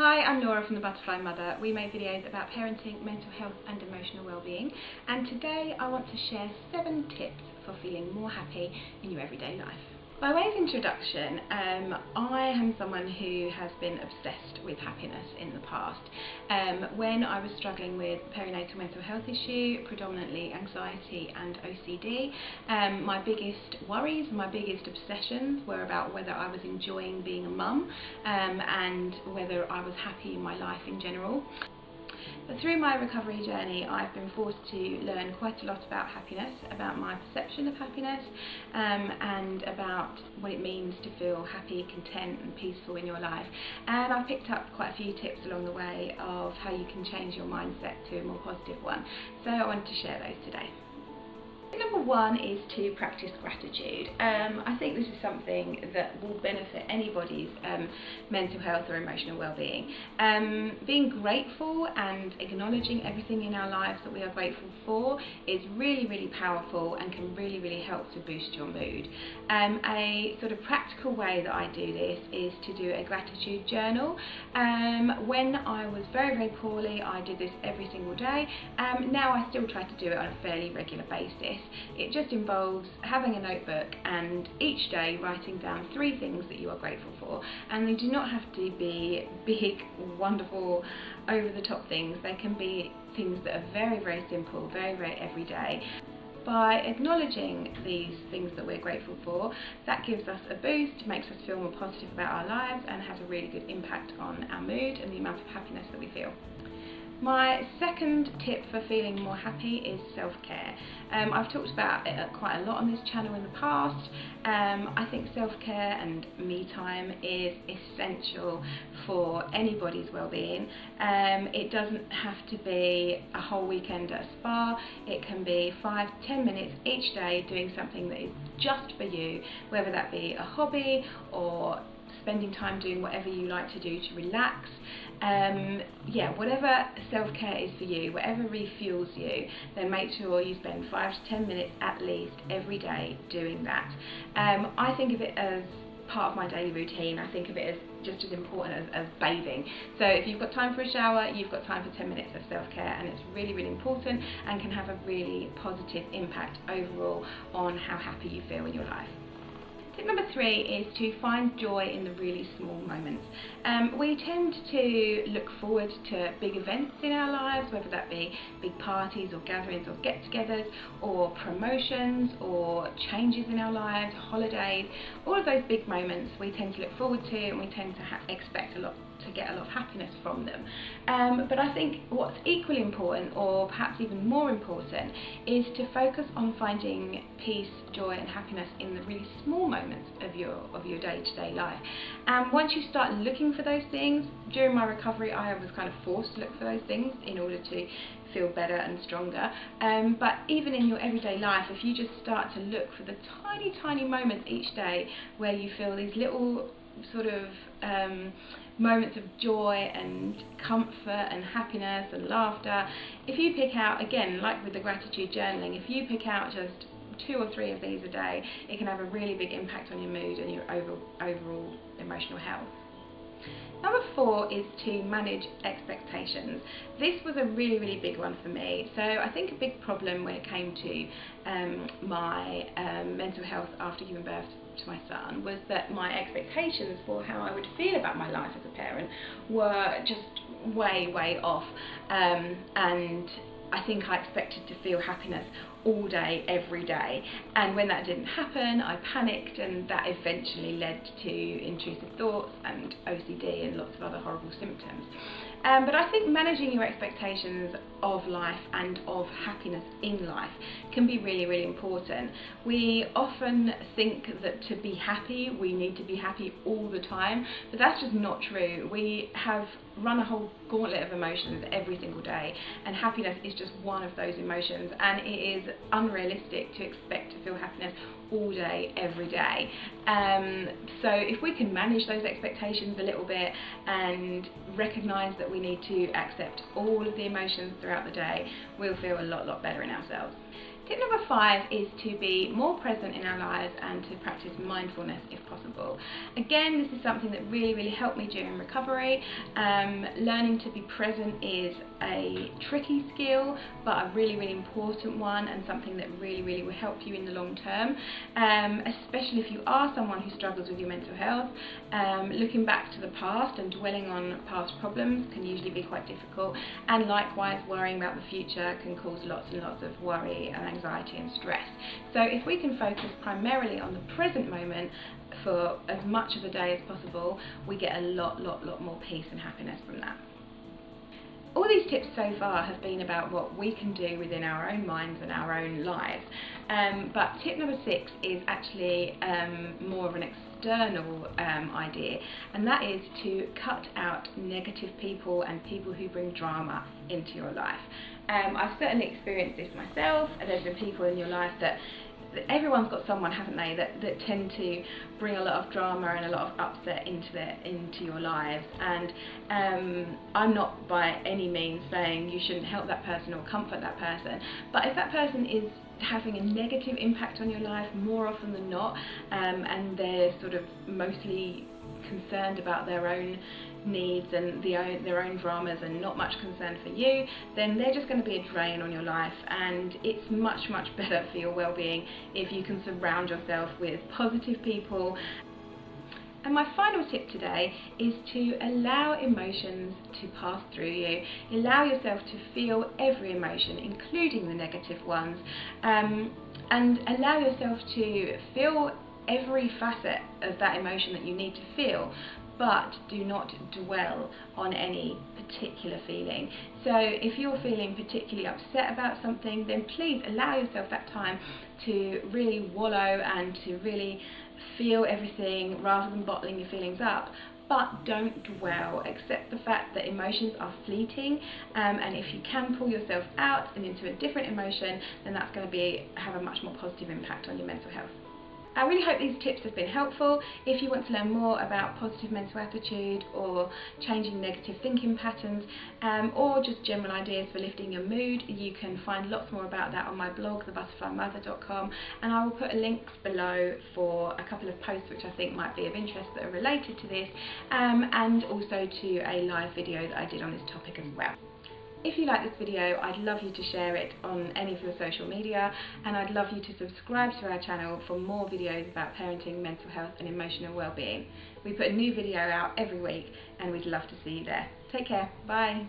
Hi, I'm Laura from The Butterfly Mother. We make videos about parenting, mental health and emotional well-being, and today I want to share 7 tips for feeling more happy in your everyday life. By way of introduction, I am someone who has been obsessed with happiness in the past. When I was struggling with perinatal mental health issue, predominantly anxiety and OCD, my biggest worries, my biggest obsessions were about whether I was enjoying being a mum and whether I was happy in my life in general. But through my recovery journey, I've been forced to learn quite a lot about happiness, about my perception of happiness, and about what it means to feel happy, content and peaceful in your life. And I've picked up quite a few tips along the way of how you can change your mindset to a more positive one. So I wanted to share those today. Number 1 is to practice gratitude. I think this is something that will benefit anybody's mental health or emotional well-being. Being grateful and acknowledging everything in our lives that we are grateful for is really, really powerful and can really, really help to boost your mood. A sort of practical way that I do this is to do a gratitude journal. When I was very, very poorly, I did this every single day. Now I still try to do it on a fairly regular basis. It just involves having a notebook and each day writing down 3 things that you are grateful for, and they do not have to be big, wonderful, over-the-top things. They can be things that are very, very simple, very, very everyday. By acknowledging these things that we're grateful for, that gives us a boost, makes us feel more positive about our lives and has a really good impact on our mood and the amount of happiness that we feel. My second tip for feeling more happy is self-care. I've talked about it quite a lot on this channel in the past. I think self-care and me time is essential for anybody's well-being. It doesn't have to be a whole weekend at a spa. It can be 5 to 10 minutes each day doing something that is just for you, whether that be a hobby or spending time doing whatever you like to do to relax. Whatever self-care is for you, whatever refuels you, then make sure you spend 5 to 10 minutes at least every day doing that. I think of it as part of my daily routine. I think of it as just as important as bathing. So if you've got time for a shower, you've got time for 10 minutes of self-care, and it's really, really important and can have a really positive impact overall on how happy you feel in your life. Tip number 3 is to find joy in the really small moments. We tend to look forward to big events in our lives, whether that be big parties or gatherings or get-togethers or promotions or changes in our lives, holidays. All of those big moments we tend to look forward to, and we tend to expect to get a lot of happiness from them. But I think what's equally important, or perhaps even more important, is to focus on finding peace, joy and happiness in the really small moments of your day-to-day life. And once you start looking for those things, during my recovery I was kind of forced to look for those things in order to feel better and stronger. But even in your everyday life, if you just start to look for the tiny, tiny moments each day where you feel these little sort of moments of joy and comfort and happiness and laughter. If you pick out, again, like with the gratitude journaling, if you pick out just 2 or 3 of these a day, it can have a really big impact on your mood and your overall emotional health. Number 4 is to manage expectations. This was a really, really big one for me. So I think a big problem when it came to my mental health after giving birth to my son was that my expectations for how I would feel about my life as a parent were just way, way off. And I think I expected to feel happiness all day, every day, and when that didn't happen I panicked, and that eventually led to intrusive thoughts and OCD and lots of other horrible symptoms. But I think managing your expectations of life and of happiness in life can be really, really important. We often think that to be happy we need to be happy all the time, but that's just not true. We have run a whole gauntlet of emotions every single day, and happiness is just one of those emotions, and it is unrealistic to expect to feel happiness all day, every day. So if we can manage those expectations a little bit and recognise that we need to accept all of the emotions throughout the day, we'll feel a lot better in ourselves. Tip number 5 is to be more present in our lives and to practice mindfulness if possible. Again, this is something that really helped me during recovery. Learning to be present is a tricky skill, but a really important one, and something that really will help you in the long term, especially if you are someone who struggles with your mental health. Looking back to the past and dwelling on past problems can usually be quite difficult, and likewise worrying about the future can cause lots and lots of worry and anxiety and stress. So if we can focus primarily on the present moment for as much of the day as possible, we get a lot more peace and happiness from that. All these tips so far have been about what we can do within our own minds and our own lives, but tip number 6 is actually more of an external idea, and that is to cut out negative people and people who bring drama into your life. I've certainly experienced this myself, and there's been people in your life that everyone's got someone, haven't they, that tend to bring a lot of drama and a lot of upset into your lives. And I'm not by any means saying you shouldn't help that person or comfort that person, but if that person is having a negative impact on your life more often than not, and they're sort of mostly concerned about their own needs and their own dramas and not much concern for you, then they're just going to be a drain on your life, and it's much better for your well-being if you can surround yourself with positive people. And my final tip today is to allow emotions to pass through you. Allow yourself to feel every emotion, including the negative ones, and allow yourself to feel every facet of that emotion that you need to feel, but do not dwell on any particular feeling. So if you're feeling particularly upset about something, then please allow yourself that time to really wallow and to really feel everything rather than bottling your feelings up. But don't dwell. Accept the fact that emotions are fleeting, and if you can pull yourself out and into a different emotion, then that's going to have a much more positive impact on your mental health. I really hope these tips have been helpful. If you want to learn more about positive mental attitude or changing negative thinking patterns, or just general ideas for lifting your mood, you can find lots more about that on my blog, thebutterflymother.com, and I will put a link below for a couple of posts which I think might be of interest that are related to this, and also to a live video that I did on this topic as well. If you like this video, I'd love you to share it on any of your social media, and I'd love you to subscribe to our channel for more videos about parenting, mental health and emotional well-being. We put a new video out every week, and we'd love to see you there. Take care, bye.